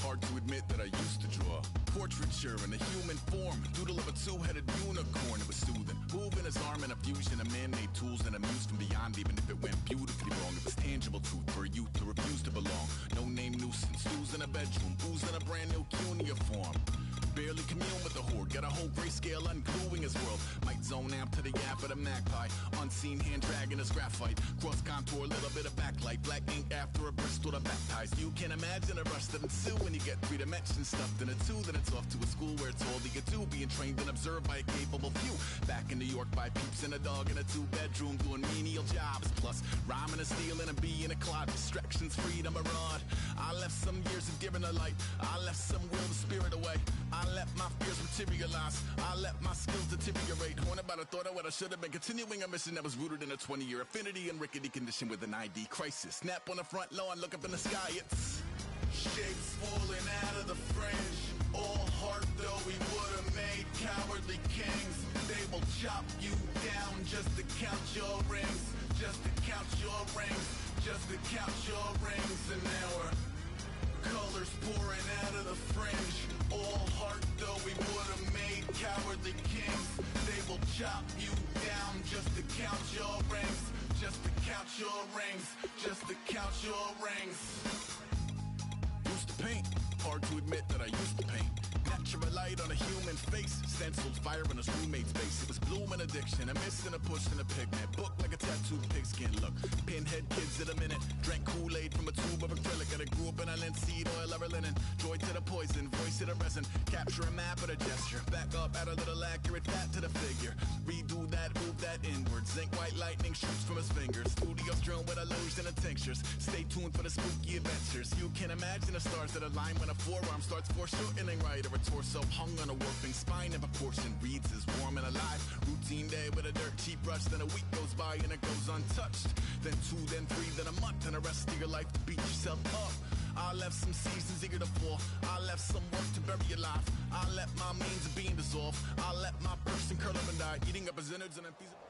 Hard to admit that I used to draw portraiture in a human form, doodle of a two-headed unicorn. It was soothing, moving his arm in a fusion of man-made tools and a muse from beyond. Even if it went beautifully wrong, it was tangible truth for a youth to refuse to belong. No-name nuisance, stews in a bedroom, booze in a brand new cuneiform. Barely commune with the horde, got a whole grayscale ungluing his world. Might zone amp to the yap of the magpie, unseen hand dragging his graphite. Cross contour, little bit of backlight, black ink after a Bristol to baptize. You can imagine a rush that ensue when you get three dimensions stuffed in a two. Then it's off to a school where it's all you can do, being trained and observed by a capable few. Back in New York by peeps and a dog in a two-bedroom doing menial jobs. Plus rhyming and stealing and being a clod, distractions, freedom, a rod. I left some years of giving a light, I left some will the spirit away. I let my fears materialize, I let my skills deteriorate. Haunted by the thought of what I should have been, continuing a mission that was rooted in a 20-year affinity and rickety condition with an ID crisis. Snap on the front lawn, look up in the sky, it's shapes falling out of the fringe. All heart though we would have made cowardly kings. They will chop you down just to count your rings, just to count your rings, just to count your rings. And now we're colors pouring out of the fringe. All heart though we would have made cowardly kings. They will chop you down just to count your rings, just to count your rings, just to count your rings. Used to paint, hard to admit that I used to paint. Natural light on a human face, stenciled fire in his roommate's face. It was blooming addiction, a miss and a push and a pigment. Book like a tattooed pigskin look. Pinhead kids in a minute, drank Kool-Aid from a tube of acrylic. And I grew up in a linseed oil ever linen. Joy to the poison, voice to the resin. Capture a map of a gesture. Back up, add a little accurate fat to the figure. Redo that, move that inward. Zinc white lightning shoots from his fingers. Studios strewn with illusion and tinctures. Stay tuned for the spooky adventures. You can imagine the stars that align when a forearm starts foreshortening right, or a torso hung on a warping spine. If a portion reads as warm and alive. Routine day with a dirt cheap brush. Then a week goes by and it goes untouched. Then 2, then 3, then a month, and the rest of your life to beat yourself up. I left some seasons eager to fall. I left some work to bury your life. I let my means of being dissolve. I let my person curl up and die, eating up his innards and infeasible.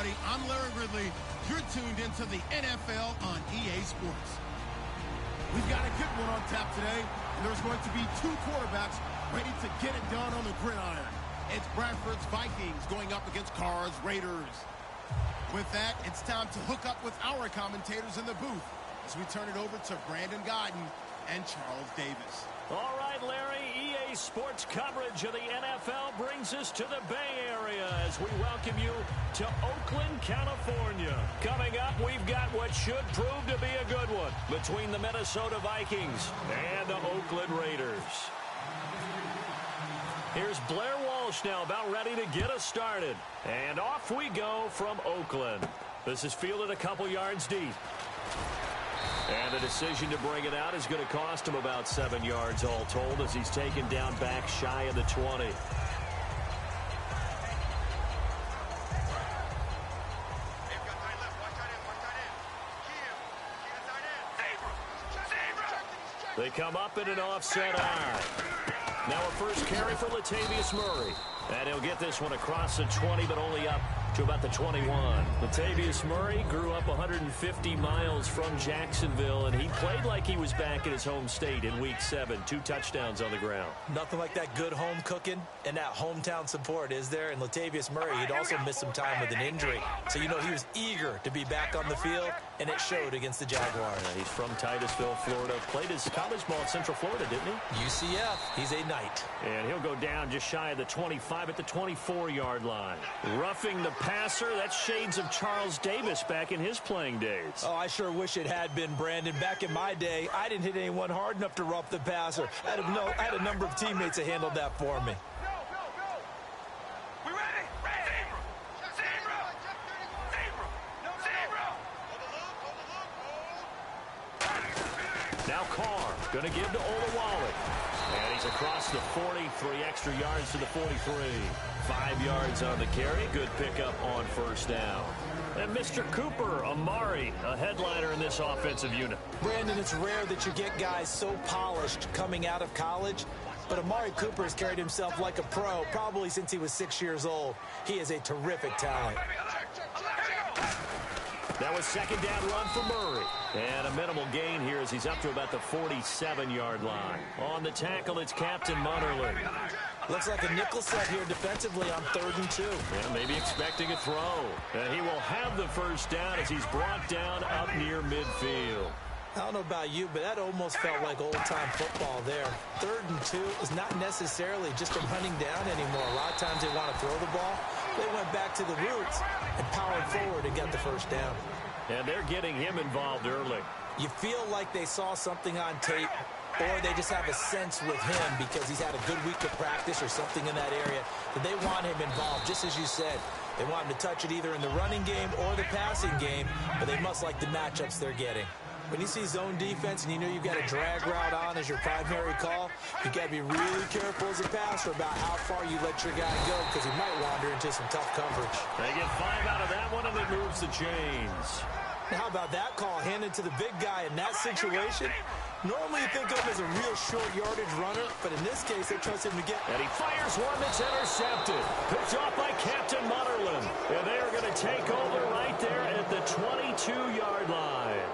I'm Larry Ridley. You're tuned into the NFL on EA Sports. We've got a good one on tap today, and there's going to be 2 quarterbacks ready to get it done on the gridiron. It's Bradford's Vikings going up against Carr's Raiders. With that, it's time to hook up with our commentators in the booth as we turn it over to Brandon Gaudin and Charles Davis. All right, Larry, EA Sports coverage of the NFL brings us to the Bay Area as we welcome you to Oakland, California. Coming up, we've got what should prove to be a good one between the Minnesota Vikings and the Oakland Raiders. Here's Blair Walsh now about ready to get us started. And off we go from Oakland. This is fielded a couple yards deep. And the decision to bring it out is going to cost him about 7 yards all told as he's taken down back shy of the 20. They come up in an offset eye. Now a first carry for Latavius Murray. And he'll get this one across the 20, but only up to about the 21. Latavius Murray grew up 150 miles from Jacksonville, and he played like he was back in his home state in Week 7. 2 touchdowns on the ground. Nothing like that good home cooking and that hometown support, is there? And Latavius Murray, he'd also missed some time with an injury. So, you know, he was eager to be back on the field, and it showed against the Jaguars. He's from Titusville, Florida. Played his college ball at Central Florida, didn't he? UCF. He's a Knight. And he'll go down just shy of the 25 at the 24-yard line. Roughing the passer, that's shades of Charles Davis back in his playing days. Oh, I sure wish it had been, Brandon. Back in my day, I didn't hit anyone hard enough to rough the passer. I had a number of teammates that handled that for me. We ready? Now Carr, going to give to Olawale. And he's across the 40, 3 extra yards to the 43. 5 yards on the carry. Good pickup on first down. And Mr. Cooper, Amari, a headliner in this offensive unit. Brandon, it's rare that you get guys so polished coming out of college, but Amari Cooper has carried himself like a pro probably since he was 6 years old. He is a terrific talent. That was second down run for Murray. And a minimal gain here as he's up to about the 47-yard line. On the tackle, it's Captain Munnerlyn. Looks like a nickel set here defensively on 3rd and 2. Yeah, maybe expecting a throw. And he will have the first down as he's brought down up near midfield. I don't know about you, but that almost felt like old-time football there. 3rd and 2 is not necessarily just a running down anymore. A lot of times they want to throw the ball. They went back to the roots and powered forward to get the first down. And they're getting him involved early. You feel like they saw something on tape, or they just have a sense with him because he's had a good week of practice or something in that area that they want him involved, just as you said. They want him to touch it either in the running game or the passing game, but they must like the matchups they're getting. When you see zone defense and you know you've got a drag route on as your primary call, you've got to be really careful as a passer about how far you let your guy go because he might wander into some tough coverage. They get 5 out of that one, and it moves the chains. Now, how about that call handed to the big guy in that situation? Normally you think of him as a real short yardage runner, but in this case they trust him to get. And he fires one that's intercepted. Picked off by Captain Munnerlyn. And they are going to take over right there at the 22-yard line.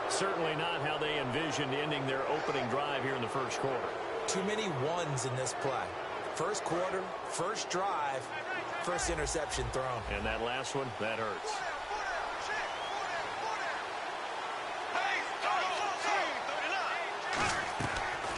Certainly not how they envisioned ending their opening drive here in the first quarter. Too many ones in this play. First quarter, first drive, first interception thrown. And that last one, that hurts.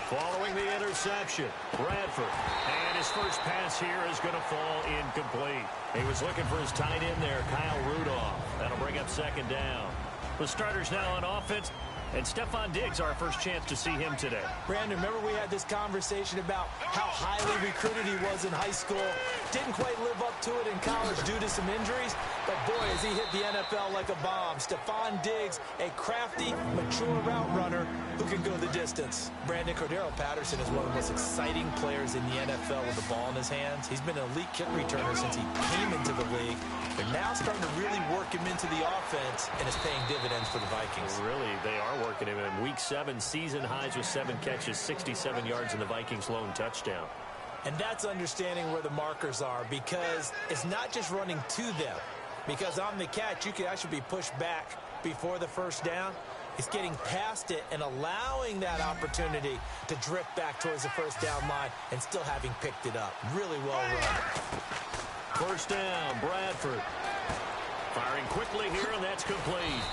Following the interception, Bradford. And his first pass here is going to fall incomplete. He was looking for his tight end there, Kyle Rudolph. That'll bring up second down. The starters now on offense, and Stefon Diggs, our first chance to see him today. Brandon, remember we had this conversation about how highly recruited he was in high school. Didn't quite live up to it in college due to some injuries, but boy, has he hit the NFL like a bomb. Stefon Diggs, a crafty, mature route runner who can go the distance. Brandon, Cordero Patterson is one of the most exciting players in the NFL with the ball in his hands. He's been an elite kick returner since he came into the league. They're now starting to really work him into the offense, and it's paying dividends for the Vikings. Really, they are working him in. Week 7, season highs with 7 catches, 67 yards, and the Vikings' lone touchdown. And that's understanding where the markers are, because it's not just running to them. Because on the catch, you could actually be pushed back before the first down. It's getting past it and allowing that opportunity to drift back towards the first down line and still having picked it up. Really well run. First down, Bradford. Firing quickly here, and that's complete.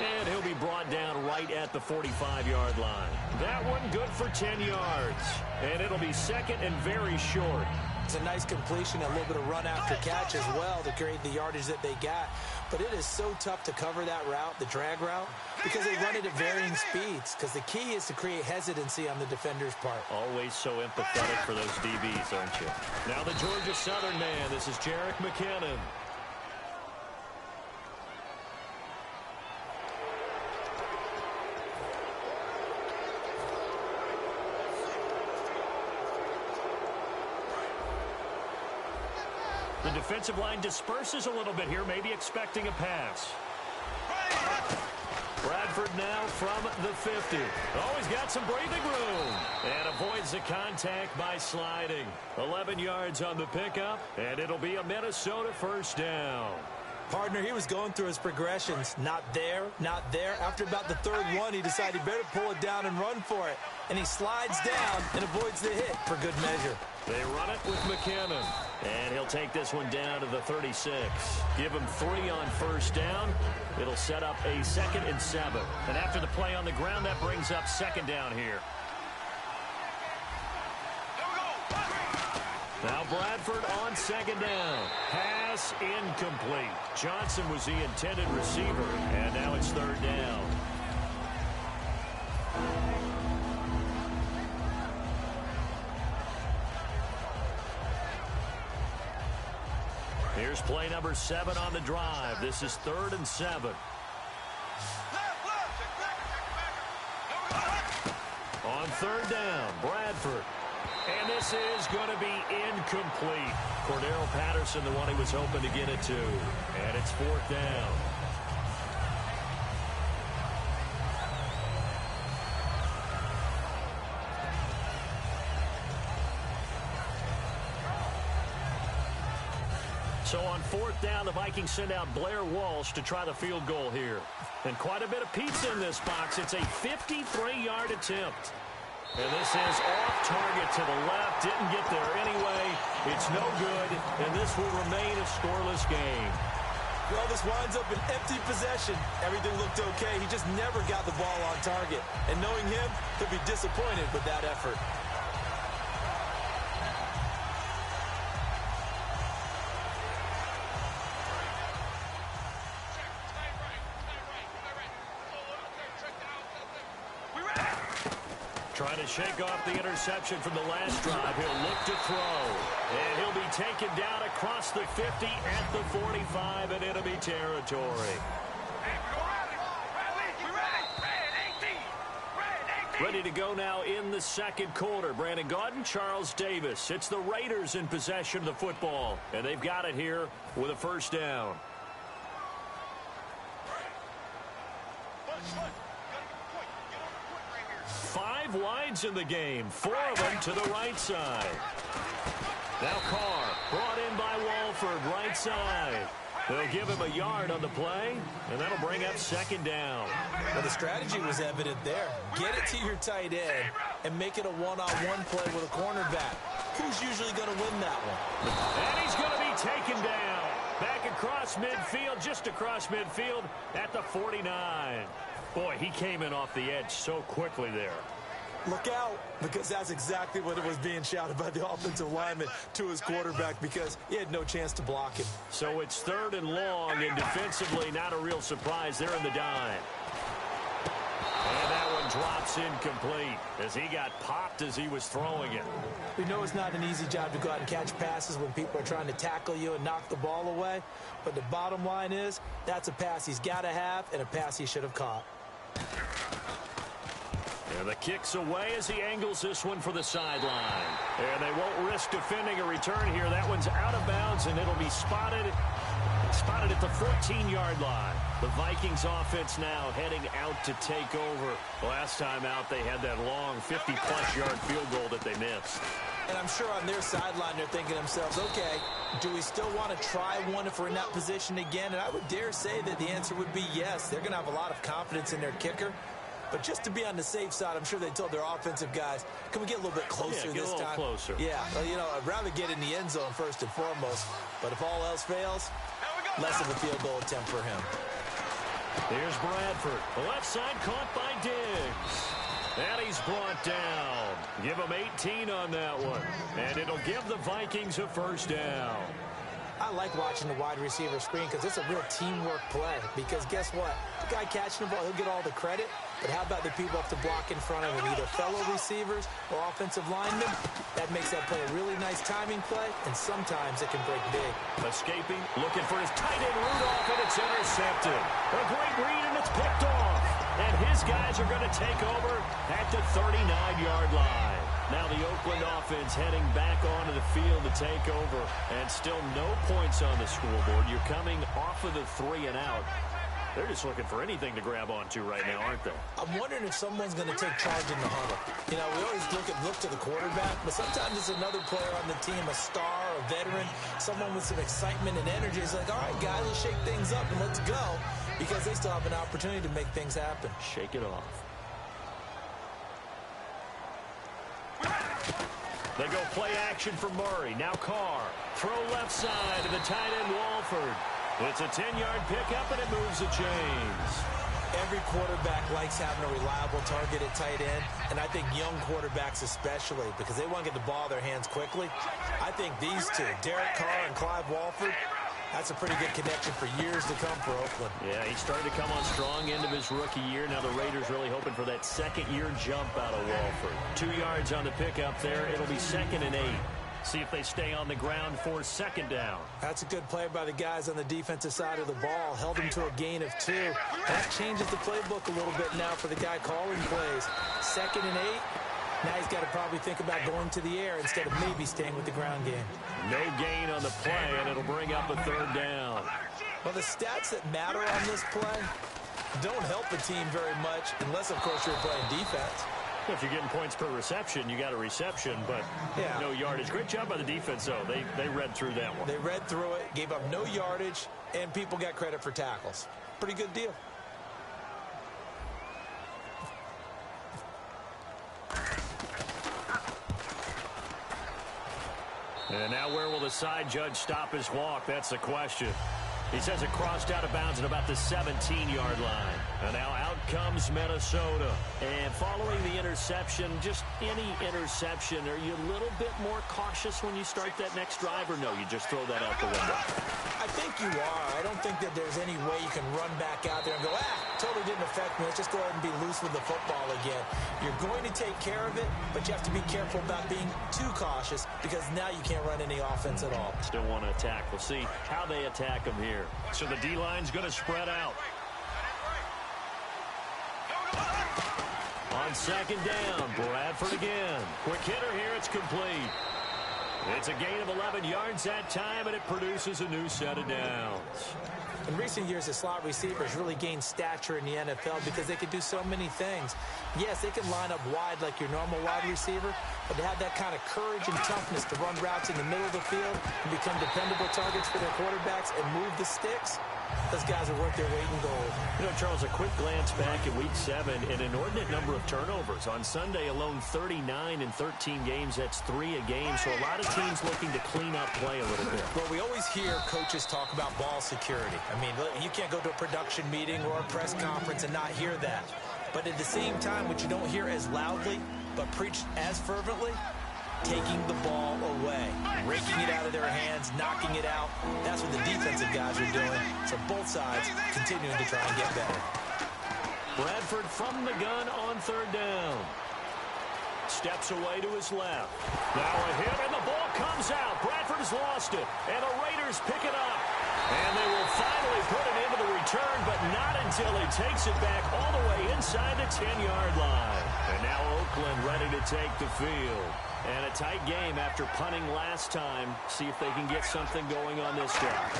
And he'll be brought down right at the 45-yard line. That one good for 10 yards. And it'll be second and very short. It's a nice completion, a little bit of run after catch as well to create the yardage that they got. But it is so tough to cover that route, the drag route, because they run it at varying speeds. Because the key is to create hesitancy on the defender's part. Always so empathetic for those DBs, aren't you? Now the Georgia Southern man. This is Jerick McKinnon. The defensive line disperses a little bit here, maybe expecting a pass. Bradford now from the 50. Oh, he's got some breathing room. And avoids the contact by sliding. 11 yards on the pickup, and it'll be a Minnesota first down. Partner, he was going through his progressions. Not there, not there. After about the third one, he decided he better pull it down and run for it. And he slides down and avoids the hit for good measure. They run it with McKinnon. And he'll take this one down to the 36. Give him 3 on first down. It'll set up a 2nd and 7. And after the play on the ground, that brings up second down here. Now Bradford on second down. Pass incomplete. Johnson was the intended receiver. And now it's third down. Here's play number 7 on the drive. This is 3rd and 7. On On third down, Bradford. And this is going to be incomplete. Cordero Patterson, the one he was hoping to get it to. And it's fourth down. So on fourth down, the Vikings send out Blair Walsh to try the field goal here. And quite a bit of pizza in this box. It's a 53-yard attempt. And this is off target to the left. Didn't get there anyway. It's no good, and this will remain a scoreless game. Well, this winds up an empty possession. Everything looked okay. He just never got the ball on target. And knowing him, he'll be disappointed with that effort. Trying to shake off the interception from the last drive. He'll look to throw. And he'll be taken down across the 50 at the 45 and enemy territory. Ready to go now in the second quarter. Brandon Gaudin, Charles Davis. It's the Raiders in possession of the football. And they've got it here with a first down. Five wides in the game, four of them to the right side. Now Carr, brought in by Walford, right side. They'll give him a yard on the play, and that'll bring up second down. Well, the strategy was evident there. Get it to your tight end and make it a one-on-one play with a cornerback. Who's usually going to win that one? And he's going to be taken down. Back across midfield, just across midfield at the 49. Boy, he came in off the edge so quickly there. Look out, because that's exactly what it was being shouted by the offensive lineman to his quarterback, because he had no chance to block him. So it's third and long, and defensively not a real surprise. They're in the dime. And that one drops incomplete as he got popped as he was throwing it. We know it's not an easy job to go out and catch passes when people are trying to tackle you and knock the ball away. But the bottom line is, that's a pass he's got to have and a pass he should have caught. And the kick's away as he angles this one for the sideline. And they won't risk defending a return here. That one's out of bounds, and it'll be spotted at the 14-yard line. The Vikings offense now heading out to take over. Last time out, they had that long 50-plus yard field goal that they missed. And I'm sure on their sideline they're thinking to themselves, okay, do we still want to try one if we're in that position again? And I would dare say that the answer would be yes. They're going to have a lot of confidence in their kicker. But just to be on the safe side, I'm sure they told their offensive guys, can we get a little bit closer this time? Get a little closer. Yeah, well, you know, I'd rather get in the end zone first and foremost. But if all else fails, less of a field goal attempt for him. Here's Bradford. The left side caught by Diggs. And he's brought down. Give him 18 on that one. And it'll give the Vikings a first down. I like watching the wide receiver screen because it's a real teamwork play. Because guess what? The guy catching the ball, he'll get all the credit. But how about the people up to block in front of him, either fellow receivers or offensive linemen? That makes that play a really nice timing play, and sometimes it can break big. Escaping, looking for his tight end Rudolph, and it's intercepted. A great read, and it's picked off. And his guys are going to take over at the 39-yard line. Now the Oakland offense heading back onto the field to take over. And still no points on the scoreboard. You're coming off of the 3 and out. They're just looking for anything to grab onto right now, aren't they? I'm wondering if someone's going to take charge in the huddle. You know, we always look to the quarterback, but sometimes it's another player on the team, a star, a veteran, someone with some excitement and energy. It's like, all right, guys, let's shake things up and let's go, because they still have an opportunity to make things happen. Shake it off. They go play action for Murray. Now Carr. Throw left side to the tight end Walford. It's a 10-yard pickup, and it moves the chains. Every quarterback likes having a reliable target at tight end, and I think young quarterbacks especially, because they want to get the ball in their hands quickly. I think these two, Derek Carr and Clive Walford, that's a pretty good connection for years to come for Oakland. Yeah, he started to come on strong end of his rookie year. Now the Raiders really hoping for that second-year jump out of Walford. 2 yards on the pickup there. It'll be 2nd and 8. See if they stay on the ground for second down. That's a good play by the guys on the defensive side of the ball. Held them to a gain of 2. That changes the playbook a little bit now for the guy calling plays. 2nd and 8. Now he's got to probably think about going to the air instead of maybe staying with the ground game. No gain on the play, and it'll bring up a third down. Well, the stats that matter on this play don't help the team very much unless, of course, you're playing defense. If you're getting points per reception, you got a reception, but no yardage. Great job by the defense, though. They read through that one. They read through it, gave up no yardage, and people got credit for tackles. Pretty good deal. And now where will the side judge stop his walk? That's the question. He says it crossed out of bounds at about the 17-yard line. And now out comes Minnesota. And following the interception, just any interception, are you a little bit more cautious when you start that next drive, or no, you just throw that out the window? I think you are. I don't think that there's any way you can run back out there and go, totally didn't affect me. Let's just go ahead and be loose with the football again. You're going to take care of it, but you have to be careful about being too cautious because now you can't run any offense at all. Still want to attack. We'll see how they attack them here. So the D-line's going to spread out. On second down, Bradford again. Quick hitter here, it's complete. It's a gain of 11 yards that time, and it produces a new set of downs. In recent years, the slot receivers really gained stature in the NFL because they could do so many things. Yes, they can line up wide like your normal wide receiver, but to have that kind of courage and toughness to run routes in the middle of the field and become dependable targets for their quarterbacks and move the sticks, those guys are worth their weight in gold. You know, Charles, a quick glance back at Week 7, an inordinate number of turnovers. On Sunday alone, 39 in 13 games. That's 3 a game. So a lot of teams looking to clean up play a little bit. Well, we always hear coaches talk about ball security. I mean, you can't go to a production meeting or a press conference and not hear that. But at the same time, what you don't hear as loudly but preached as fervently, taking the ball away, raking it out of their hands, knocking it out. That's what the defensive guys are doing. So both sides continuing to try and get better. Bradford from the gun on third down. Steps away to his left. Now a hit, and the ball comes out. Bradford's lost it, and the Raiders pick it up. And they will finally put it into the return, but not until he takes it back all the way inside the 10-yard line. And now Oakland ready to take the field. And a tight game after punting last time. See if they can get something going on this drive.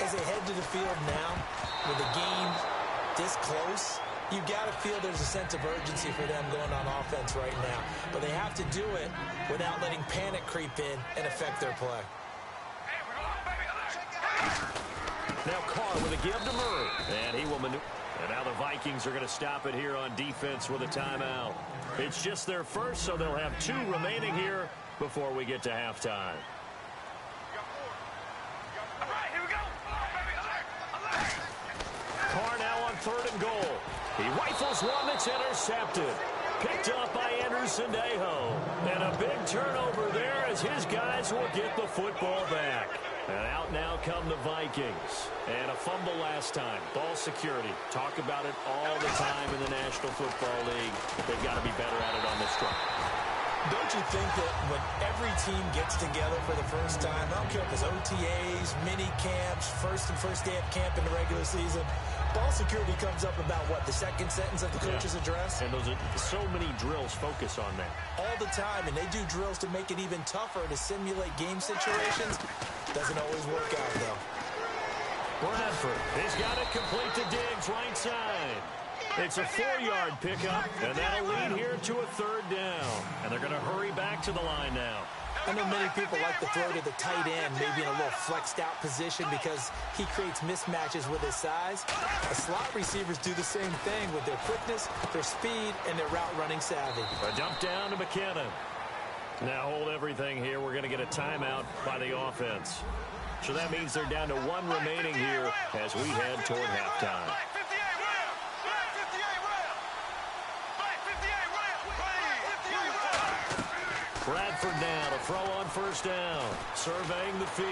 As they head to the field now, with the game this close, you got to feel there's a sense of urgency for them going on offense right now. But they have to do it without letting panic creep in and affect their play. Now Carr with a give to Murray. And he will maneuver. And now the Vikings are going to stop it here on defense with a timeout. It's just their first, so they'll have 2 remaining here before we get to halftime. Carr now on third and goal. He rifles one that's intercepted. Picked up by Anderson-Dejo. And a big turnover there as his guys will get the football back. And out now come the Vikings. And a fumble last time. Ball security. Talk about it all the time in the National Football League. They've got to be better at it on this drive. Don't you think that when every team gets together for the first time, I don't care if it's OTAs, mini camps, first day of camp in the regular season, ball security comes up about, what, the second sentence of the coach's address? And those are so many drills focus on that. All the time, and they do drills to make it even tougher to simulate game situations. Doesn't always work out, though. Bradford has got it complete to Diggs, right side. It's a 4-yard pickup, and that'll lead here to a third down. And they're going to hurry back to the line now. I know many people like to throw to the tight end, maybe in a little flexed out position because he creates mismatches with his size. The slot receivers do the same thing with their quickness, their speed, and their route running savvy. A dump down to McKinnon. Now hold everything here. We're going to get a timeout by the offense. So that means they're down to 1 remaining here as we head toward halftime. Bradford now to throw on first down. Surveying the field.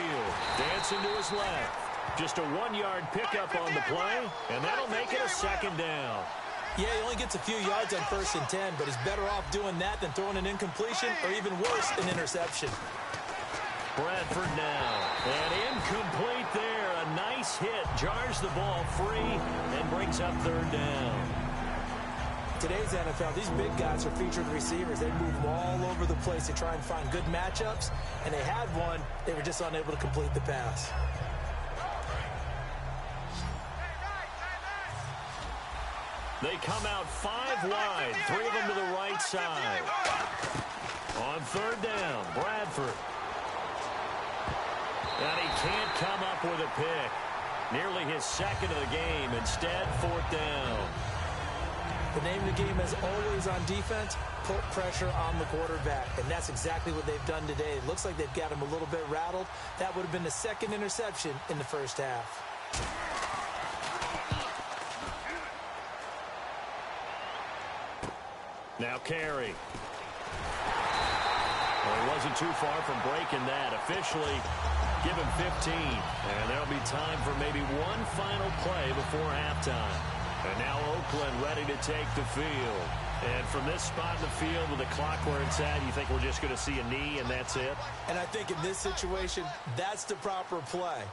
Dancing to his left. Just a 1-yard pickup on the play, and that'll make it a second down. Yeah, he only gets a few yards on 1st and 10, but he's better off doing that than throwing an incompletion or even worse, an interception. Bradford now. And incomplete there. A nice hit. Jars the ball free and brings up third down. Today's NFL, these big guys are featured receivers. They move all over the place to try and find good matchups, and they had one. They were just unable to complete the pass. They come out 5 wide, 3 of them to the right side. On 3rd down, Bradford. And he can't come up with a pick. Nearly his 2nd of the game. Instead, 4th down. The name of the game is always on defense, put pressure on the quarterback. And that's exactly what they've done today. It looks like they've got him a little bit rattled. That would have been the 2nd interception in the first half. Now Carey. Well, he wasn't too far from breaking that. Officially, give him 15. And there'll be time for maybe one final play before halftime. And now Oakland ready to take the field. And from this spot in the field with the clock where it's at, you think we're just going to see a knee and that's it? And I think in this situation, that's the proper play.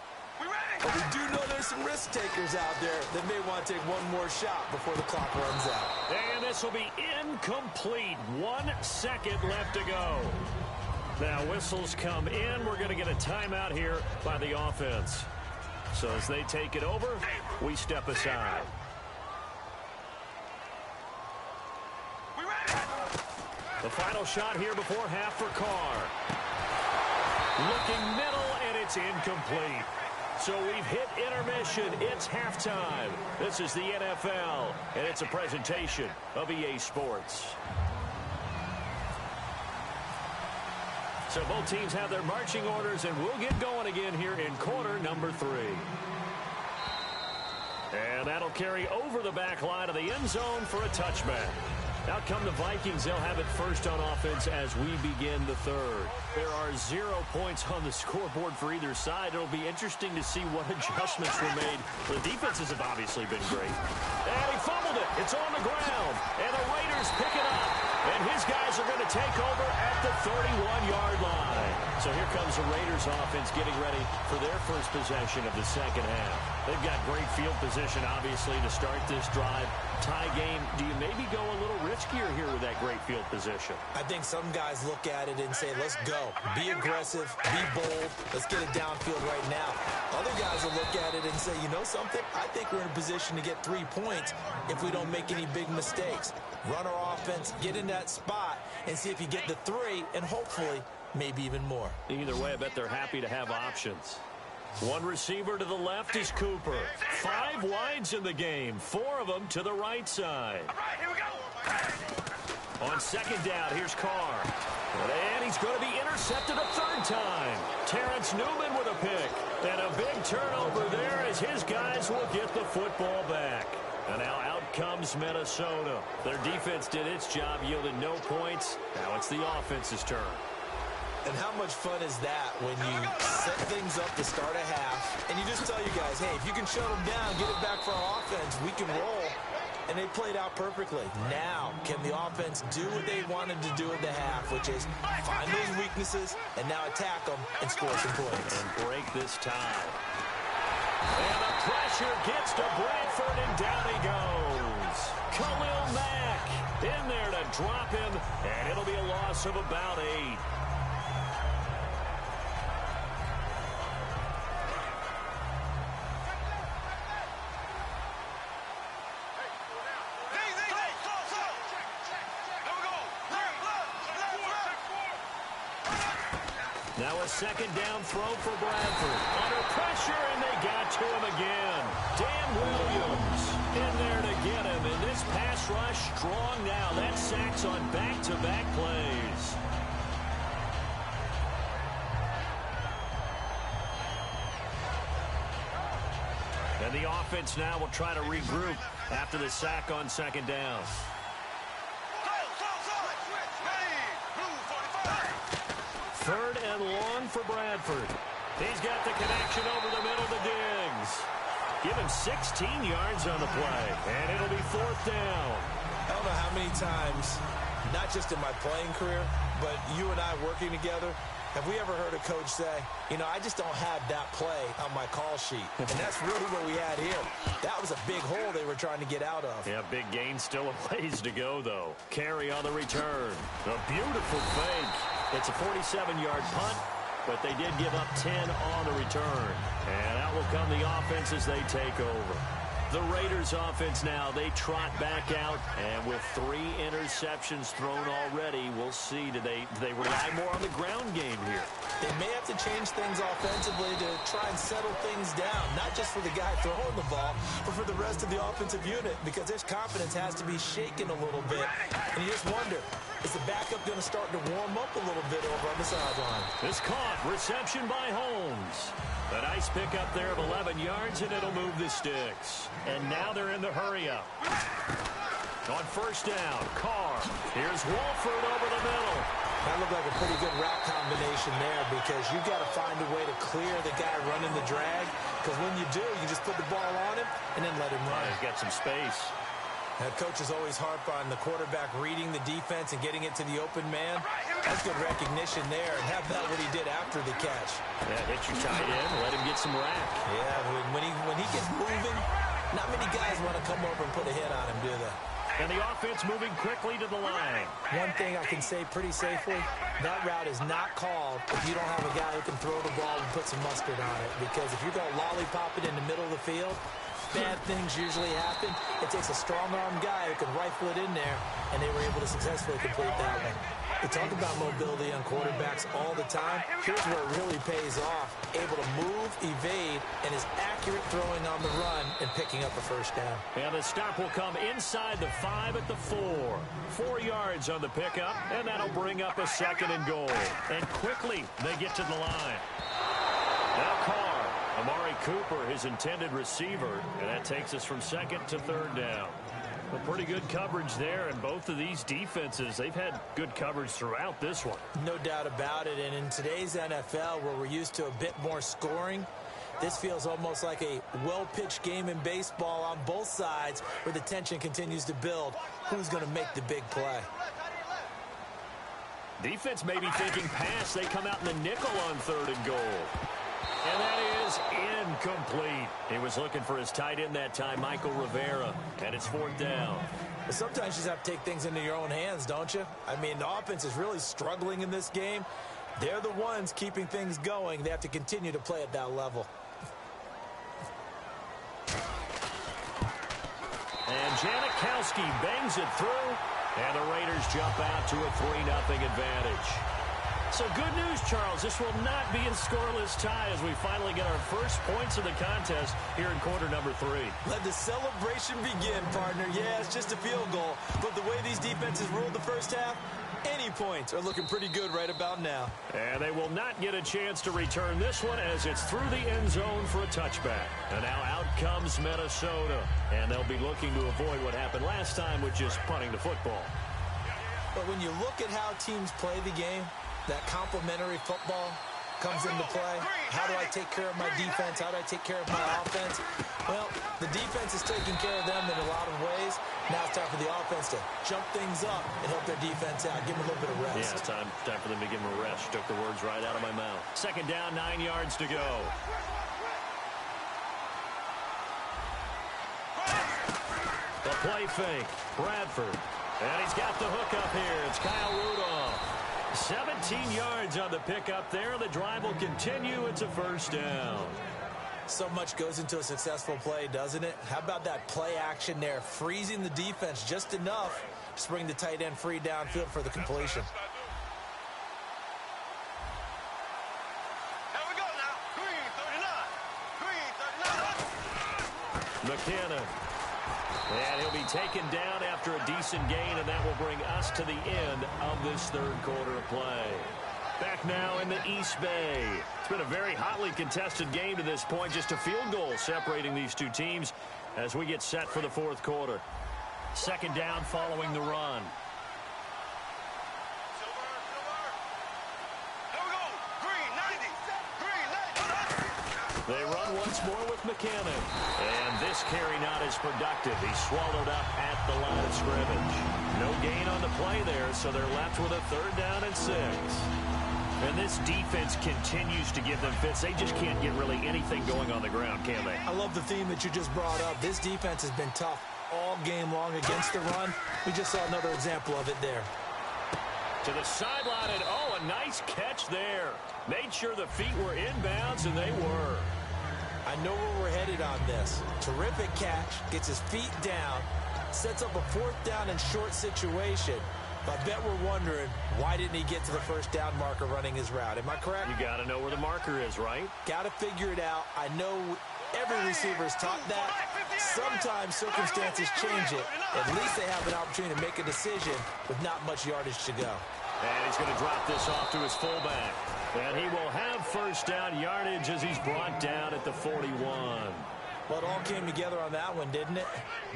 But we do know there's some risk takers out there that may want to take one more shot before the clock runs out. And this will be incomplete. 1 second left to go. Now whistles come in. We're going to get a timeout here by the offense. So as they take it over, we step aside. The final shot here before half for Carr. Looking middle, and it's incomplete. So we've hit intermission. It's halftime. This is the NFL, and it's a presentation of EA Sports. So both teams have their marching orders, and we'll get going again here in quarter number 3. And that'll carry over the back line of the end zone for a touchback. Out come the Vikings. They'll have it first on offense as we begin the 3rd. There are 0 points on the scoreboard for either side. It'll be interesting to see what adjustments were made. The defenses have obviously been great. And he fumbled it. It's on the ground. And the Raiders pick it up. And his guys are going to take over at the 31-yard line. So here comes the Raiders offense getting ready for their first possession of the second half. They've got great field position, obviously, to start this drive. Tie game. Do you maybe go a little riskier here with that great field position? I think some guys look at it and say, let's go. Be aggressive. Be bold. Let's get it downfield right now. Other guys will look at it and say, you know something? I think we're in a position to get 3 points if we don't make any big mistakes. Run our offense, get in that spot, and see if you get the 3, and hopefully maybe even more. Either way, I bet they're happy to have options. One receiver to the left is Cooper. 5 wides in the game, 4 of them to the right side. All right, here we go. On 2nd down, here's Carr. And he's going to be intercepted a 3rd time. Terrence Newman with a pick. And a big turnover there as his guys will get the football back. And now out comes Minnesota. Their defense did its job, yielded no points. Now it's the offense's turn. And how much fun is that when you set things up to start a half, and you just tell your guys, hey, if you can shut them down, get it back for our offense, we can roll. And they played out perfectly. Now, can the offense do what they wanted to do at the half, which is find those weaknesses and now attack them and score some points. And break this tie. And the pressure gets to Bradford, and down he goes. Khalil Mack in there to drop him, and it'll be a loss of about 8. Now a 2nd down throw for Bradford. Under pressure, and they got to him again. Dan Williams in there to get him. And this pass rush strong now. That's sacks on back-to-back plays. And the offense now will try to regroup after the sack on 2nd down. 3rd and long for Bradford. He's got the connection over the middle to Diggs. Give him 16 yards on the play, and it'll be 4th down. I don't know how many times, not just in my playing career, but you and I working together, Have we ever heard a coach say, I just don't have that play on my call sheet? And that's really what we had here. That was a big hole they were trying to get out of. Yeah, big gain, still a ways to go, though. Carey on the return. A beautiful fake. It's a 47-yard punt, but they did give up 10 on the return. And out will come the offense as they take over. The Raiders offense now, they trot back out, and with 3 interceptions thrown already, we'll see, do they rely more on the ground game here? They may have to change things offensively to try and settle things down, not just for the guy throwing the ball, but for the rest of the offensive unit, because their confidence has to be shaken a little bit. And you just wonder, is the backup going to start to warm up a little bit over on the sideline? This caught, reception by Holmes. A nice pickup there of 11 yards, and it'll move the sticks. And now they're in the hurry-up. On first down, Carr. Here's Wolford over the middle. That looked like a pretty good route combination there, because you've got to find a way to clear the guy running the drag, because when you do, you just put the ball on him and then let him run. He's got some space. That coach is always harp on the quarterback reading the defense and getting it to the open man. That's good recognition there, and how about what he did after the catch? Yeah, hit your tight end, let him get some rack. Yeah, when he gets moving, not many guys want to come over and put a hit on him, do they? And the offense moving quickly to the line. One thing I can say pretty safely, that route is not called if you don't have a guy who can throw the ball and put some mustard on it. Because if you're going to lollipop it in the middle of the field, bad things usually happen. It takes a strong-arm guy who can rifle it in there, and they were able to successfully complete that one. We talk about mobility on quarterbacks all the time. Here's where it really pays off. Able to move, evade, and is accurate throwing on the run and picking up a first down. And the stop will come inside the 5 at the 4. 4 yards on the pickup, and that'll bring up a 2nd and goal. And quickly, they get to the line. Now Carr, Amari Cooper, his intended receiver, and that takes us from 2nd to 3rd down. Well, pretty good coverage there, and both of these defenses, they've had good coverage throughout this one. No doubt about it, and in today's NFL, where we're used to a bit more scoring, this feels almost like a well-pitched game in baseball on both sides, where the tension continues to build. Who's going to make the big play? Defense may be thinking pass. They come out in the nickel on 3rd and goal. And that is incomplete. He was looking for his tight end that time, Michael Rivera, and it's 4th down. But sometimes you just have to take things into your own hands, don't you? I mean, the offense is really struggling in this game. They're the ones keeping things going. They have to continue to play at that level. And Janikowski bangs it through, and the Raiders jump out to a 3-0 advantage. So good news, Charles. This will not be a scoreless tie as we finally get our first points of the contest here in quarter number 3. Let the celebration begin, partner. Yeah, it's just a field goal. But the way these defenses ruled the first half, any points are looking pretty good right about now. And they will not get a chance to return this one as it's through the end zone for a touchback. And now out comes Minnesota. And they'll be looking to avoid what happened last time, which is punting the football. But when you look at how teams play the game, that complementary football comes into play. How do I take care of my defense? How do I take care of my offense? Well, the defense is taking care of them in a lot of ways. Now it's time for the offense to jump things up and help their defense out. Give them a little bit of rest. Yeah, it's time for them to give them a rest. Took the words right out of my mouth. 2nd down, 9 yards to go. The play fake. Bradford. And he's got the hook up here. It's Kyle Rudolph. 17 yards on the pickup there. The drive will continue. It's a 1st down. So much goes into a successful play, doesn't it? How about that play action there? Freezing the defense just enough to bring the tight end free downfield for the completion. Here we go now. Green 39. McKinnon. And he'll be taken down after a decent gain, and that will bring us to the end of this 3rd quarter of play. Back now in the East Bay. It's been a very hotly contested game to this point. Just a field goal separating these two teams as we get set for the 4th quarter. 2nd down following the run. Here we go. Green 90. Green 90. They run once more with McKinnon. And this carry not as productive. He's swallowed up at the line of scrimmage. No gain on the play there, so they're left with a 3rd down and 6. And this defense continues to give them fits. They just can't get really anything going on the ground, can they? I love the theme that you just brought up. This defense has been tough all game long against the run. We just saw another example of it there. To the sideline, and a nice catch there. Made sure the feet were inbounds, and they were. I know where we're headed on this. Terrific catch, gets his feet down, sets up a 4th down and short situation. But I bet we're wondering, why didn't he get to the first down marker running his route? Am I correct? You got to know where the marker is, right? Got to figure it out. I know every receiver is taught that. Sometimes circumstances change it. At least they have an opportunity to make a decision with not much yardage to go. And he's going to drop this off to his fullback. And he will have first down yardage as he's brought down at the 41. Well, it all came together on that one, didn't it?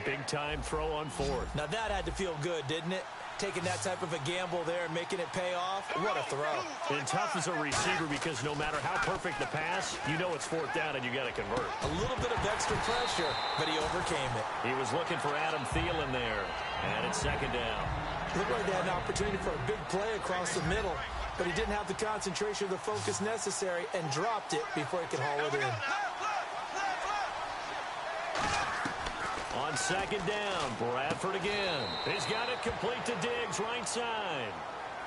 Big-time throw on 4th. Now that had to feel good, didn't it? Taking that type of a gamble there and making it pay off. What a throw. And tough as a receiver because no matter how perfect the pass, you know it's 4th down and you got to convert. A little bit of extra pressure, but he overcame it. He was looking for Adam Thielen there. And it's 2nd down. Looked like they had an opportunity for a big play across the middle, but he didn't have the concentration or the focus necessary and dropped it before he could haul it in. On 2nd down, Bradford again. He's got it complete to Diggs, right side.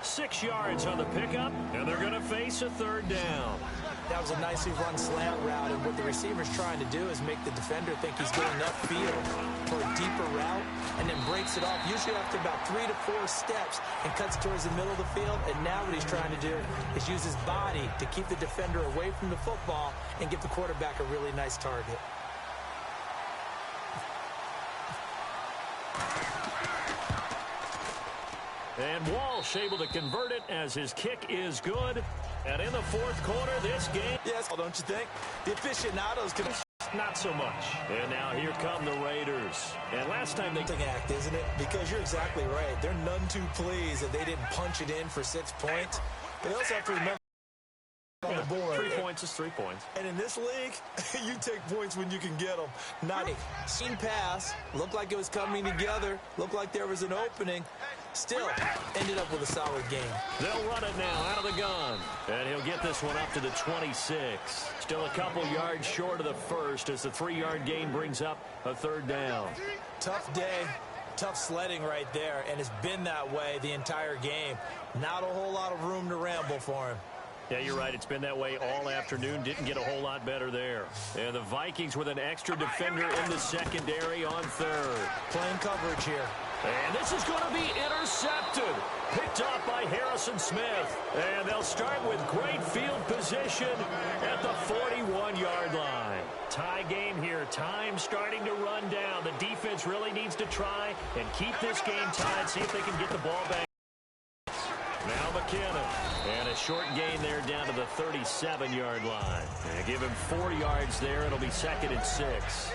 6 yards on the pickup, and they're going to face a 3rd down. That was a nicely run slant route, and what the receiver's trying to do is make the defender think he's getting upfield for a deeper route, and then breaks it off, usually after about 3 to 4 steps, and cuts towards the middle of the field. And now what he's trying to do is use his body to keep the defender away from the football and give the quarterback a really nice target. And Walsh able to convert it as his kick is good. And in the 4th quarter, this game... Yes, don't you think? The aficionados can... Not so much. And now here come the Raiders. And last time they... act, isn't it? Because you're exactly right. They're none too pleased that they didn't punch it in for 6 points. But they also have to remember... on the board. 3 points is 3 points. And in this league, you take points when you can get them. Not a seen pass. Looked like it was coming together. Looked like there was an opening. Still, ended up with a solid game. They'll run it now out of the gun. And he'll get this one up to the 26. Still a couple yards short of the first as the 3-yard gain brings up a 3rd down. Tough day. Tough sledding right there. And it's been that way the entire game. Not a whole lot of room to ramble for him. Yeah, you're right. It's been that way all afternoon. Didn't get a whole lot better there. And the Vikings with an extra defender in the secondary on 3rd. Playing coverage here. And this is going to be intercepted. Picked off by Harrison Smith. And they'll start with great field position at the 41-yard line. Tie game here. Time starting to run down. The defense really needs to try and keep this game tied. See if they can get the ball back. Now McKinnon. And a short gain there down to the 37-yard line. And give him 4 yards there. It'll be 2nd and 6.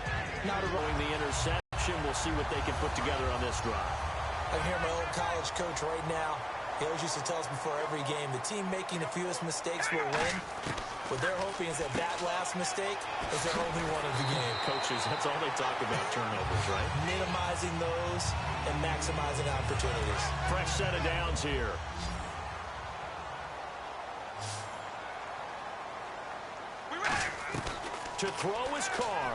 Not throwing the interception. We'll see what they can put together on this drive. I can hear my old college coach right now. He always used to tell us before every game, the team making the fewest mistakes will win. What they're hoping is that that last mistake is their only one of the game. Coaches, that's all they talk about, turnovers, right? Minimizing those and maximizing opportunities. Fresh set of downs here. To throw his car.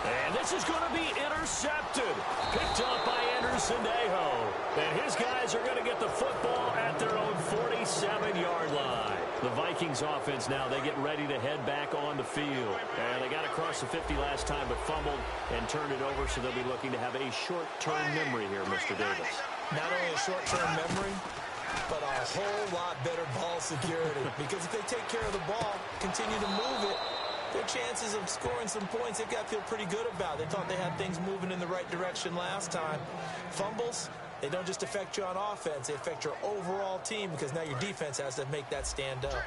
And this is going to be intercepted. Picked up by Anderson Aho. And his guys are going to get the football at their own 47-yard line. The Vikings offense now, they get ready to head back on the field. And they got across the 50 last time, but fumbled and turned it over, so they'll be looking to have a short-term memory here, Mr. Davis. Not only a short-term memory, but a whole lot better ball security. Because if they take care of the ball, continue to move it, their chances of scoring some points, they've got to feel pretty good about. They thought they had things moving in the right direction last time. Fumbles, they don't just affect you on offense. They affect your overall team because now your defense has to make that stand up.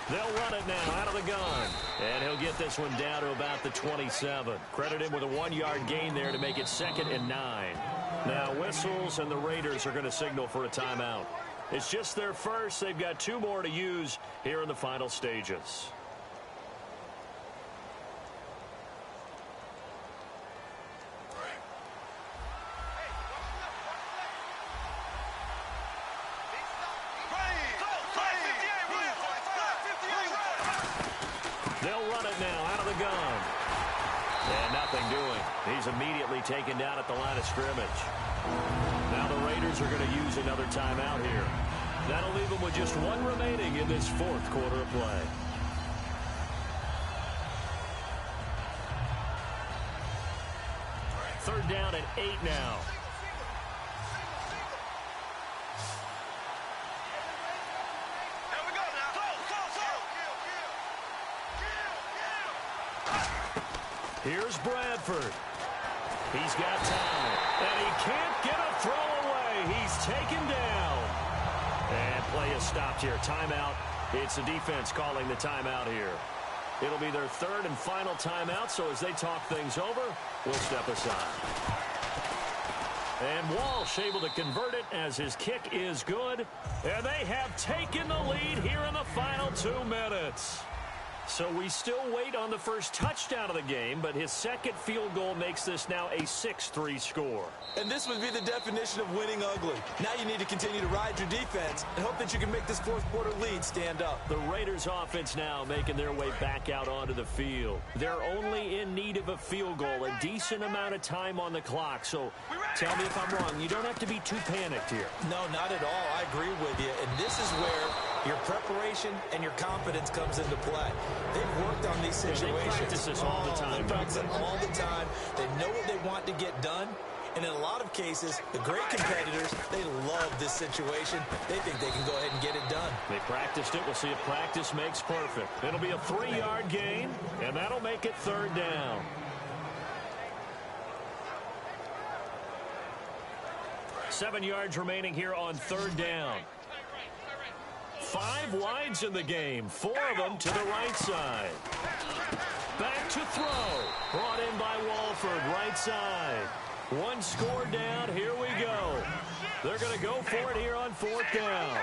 They'll run it now out of the gun. And he'll get this one down to about the 27. Credit him with a 1-yard gain there to make it 2nd and 9. Now whistles, and the Raiders are going to signal for a timeout. It's just their first. They've got 2 more to use here in the final stages. nothing doing. He's immediately taken down at the line of scrimmage. Now the Raiders are going to use another timeout here. That'll leave them with just one remaining in this fourth quarter of play. Third down and 8 now. Here's Bradford. He's got time, and he can't get a throw away. He's taken down. And play is stopped here. Timeout. It's the defense calling the timeout here. It'll be their third and final timeout, so as they talk things over, we'll step aside. And Walsh able to convert it as his kick is good. And they have taken the lead here in the final 2 minutes. So we still wait on the first touchdown of the game, but his second field goal makes this now a 6-3 score. And this would be the definition of winning ugly. Now you need to continue to ride your defense and hope that you can make this fourth quarter lead stand up. The Raiders offense now making their way back out onto the field. They're only in need of a field goal, a decent amount of time on the clock. So tell me if I'm wrong. You don't have to be too panicked here. No, not at all. I agree with you. And this is where your preparation and your confidence comes into play. They've worked on these situations. They practice this all the time. They practice it all the time. They know what they want to get done. And in a lot of cases, the great competitors, they love this situation. They think they can go ahead and get it done. They practiced it. We'll see if practice makes perfect. It'll be a 3-yard gain, and that'll make it third down. Seven yards remaining here on third down. 5 wides in the game, 4 of them to the right side. Back to throw. Brought in by Walford, right side. 1 score down, here we go. They're going to go for it here on fourth down.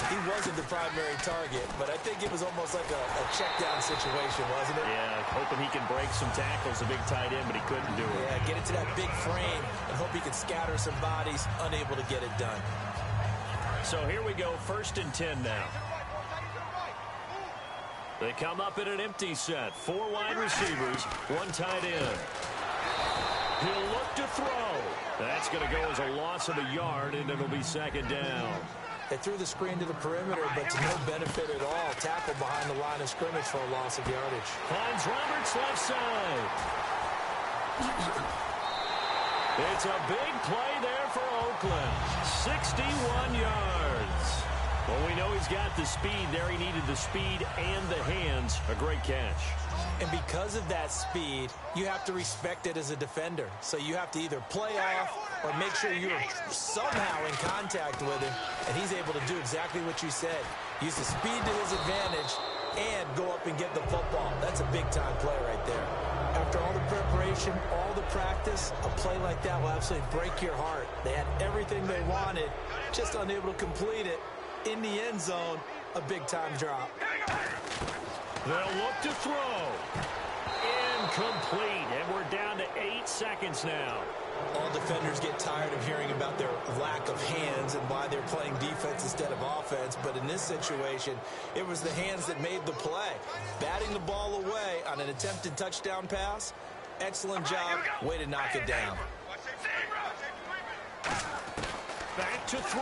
He wasn't the primary target, but I think it was almost like a check down situation, wasn't it? Yeah, hoping he can break some tackles, a big tight end, but he couldn't do it. Yeah, get into that big frame and hope he can scatter some bodies, unable to get it done. So here we go, 1st and 10 now. They come up in an empty set. 4 wide receivers, 1 tight end. He'll look to throw. That's going to go as a loss of a yard, and it'll be second down. They threw the screen to the perimeter, but to no benefit at all. Tackle behind the line of scrimmage for a loss of yardage. Finds Roberts left side. It's a big play there for Oakland. 61 yards. Well, we know he's got the speed there. He needed the speed and the hands. A great catch. And because of that speed, you have to respect it as a defender. So you have to either play off or make sure you're somehow in contact with him, and he's able to do exactly what you said. Use the speed to his advantage and go up and get the football. That's a big-time play right there. After all the preparation, all the practice, a play like that will absolutely break your heart. They had everything they wanted, just unable to complete it. In the end zone, a big-time drop. They'll look to throw. Incomplete, and we're down to 8 seconds now. All defenders get tired of hearing about their lack of hands and why they're playing defense instead of offense. But in this situation, it was the hands that made the play. Batting the ball away on an attempted touchdown pass. Excellent job. Way to knock it down. Back to throw.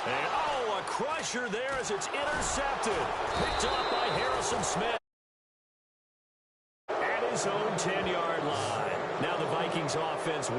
And, a crusher there as it's intercepted. Picked up by Harrison Smith. At his own 10-yard line. Now the Vikings offense